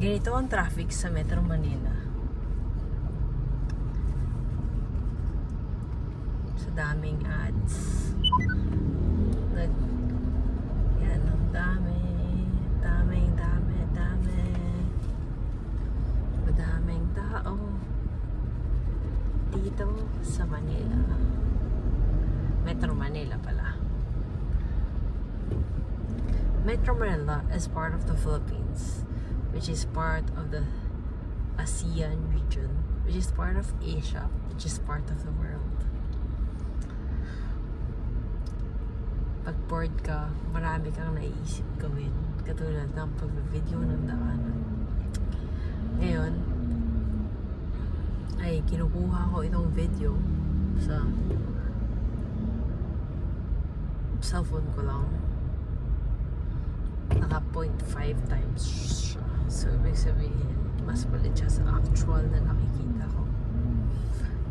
Ganito ang traffic sa Metro Manila. Sa daming ads. Yan, ang dami. Madaming tao. Dito sa Manila. Metro Manila pala. Metro Manila is part of the Philippines, which is part of the ASEAN region, which is part of Asia, which is part of the world. Pag bored ka, marami kang naiisip gawin, katulad ng pag-video ng daanan. Ngayon, ay kinukuha ko itong video sa cellphone ko lang. Naka 0.5 times siya. So, ibig sabihin, mas palit siya sa actual na nakikita ko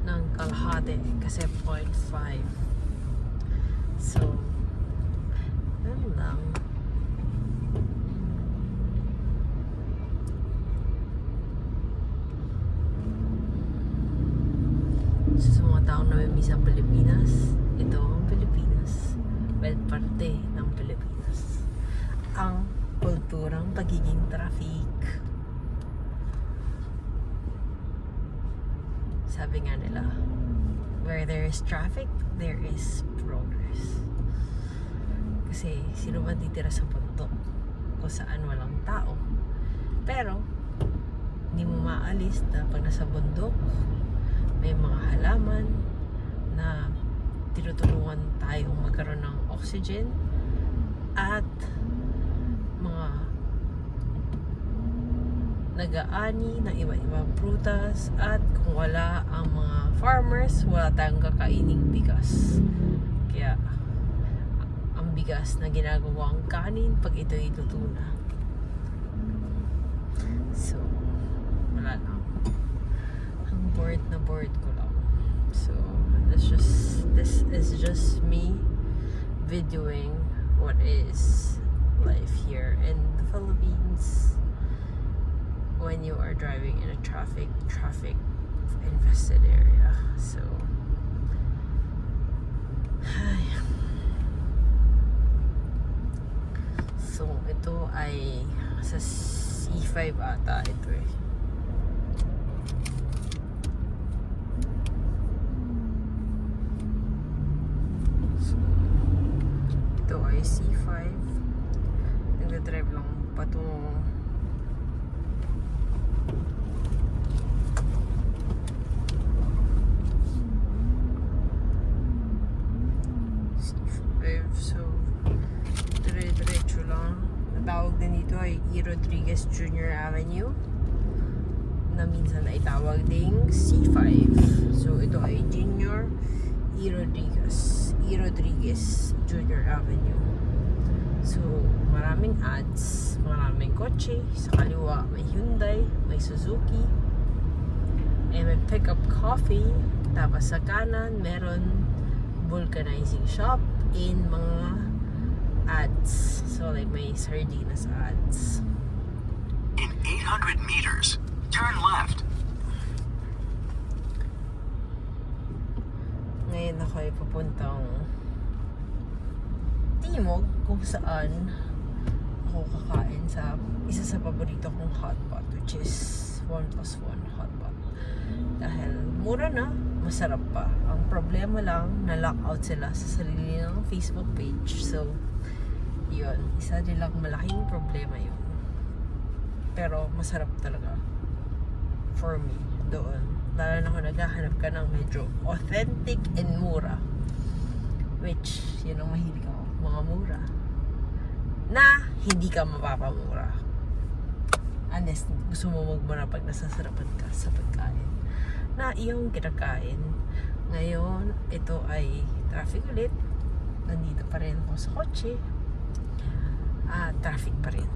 ng kalahati kasi 0.5. So, ganun lang. So, sa mga taong namimiss ang Pilipinas, ito ang Pilipinas. Well, parte ng Pilipinas. Ang kulturang pagiging traffic. Sabi nga nila, where there is traffic, there is progress. Kasi sino ba titira sa bundok kung saan walang tao? Pero, hindi mo maalis na pag nasa bundok, may mga halaman na tinutulungan tayong magkaroon ng oxygen at mga nag-aani ng iba-ibang prutas, at kung wala ang mga farmers, wala tayong kakaining bigas. Kaya ang bigas na ginagawang kanin pag ito'y luto na. So, wala lang. Ang bored na bored ko lang. So, this is just me videoing what is life here in the Philippines when you are driving in a traffic infested area. So, ito ay sa C5 ata ito eh. So, ito ay C5. Nagdadrive lang patungo C5. So, dire-diretso lang. Ang tawag din dito ay E. Rodriguez Jr. Avenue, na minsan ay tawag ding C5. So, ito ay Junior E. Rodriguez Jr. Avenue. So, maraming ads, maraming kotse. Sa kaliwa, may Hyundai, may Suzuki, and may Pick Up Coffee. Tapos sa kanan, meron vulcanizing shop in mga ads. So, like, may sardinas ads. In 800 meters, turn left. Ngayon ako ay papuntang Timog, kung saan ako kakain sa isa sa paborito kong hotpot, which is 1+1 hotpot. Dahil mura na, masarap pa. Ang problema lang, na-lockout sila sa sarili ng Facebook page. So, yun, isa nilang malaking problema yun. Pero masarap talaga for me doon. Lalo na kung naghahanap ka ng medyo authentic and mura, which yun ang mahilig ako, mga mura na hindi ka mapapamura unless gusto mo magmura pag nasasarapan ka sa pagkain na iyong kinakain. Ngayon, ito ay traffic ulit. Nandito pa rin ako sa kotse. Traffic pa rin.